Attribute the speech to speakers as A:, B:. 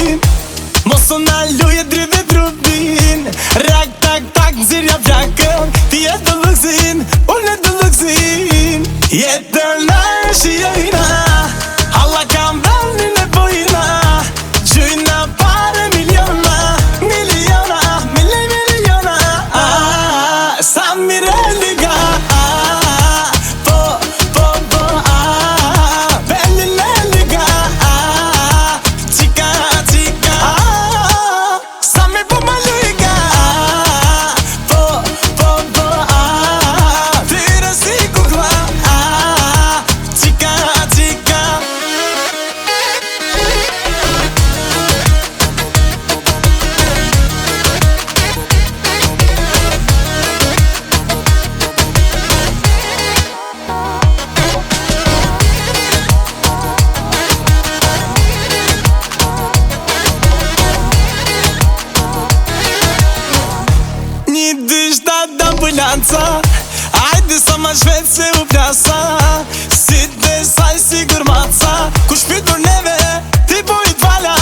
A: trupin. Mos o na luje drive trupin. Rak tak tak zirja vjakën. Ti e të lëgzin, unë e të lëgzin. Jetën na e shiojna, alla kam velnin e pojna. Gjujna pare miliona, miliona, miliona. Sa mire liga, ambulanca, ajde sa ma shvet se u plasa. Si të saj sigur maca, ku shpytur neve, ti bujt vala.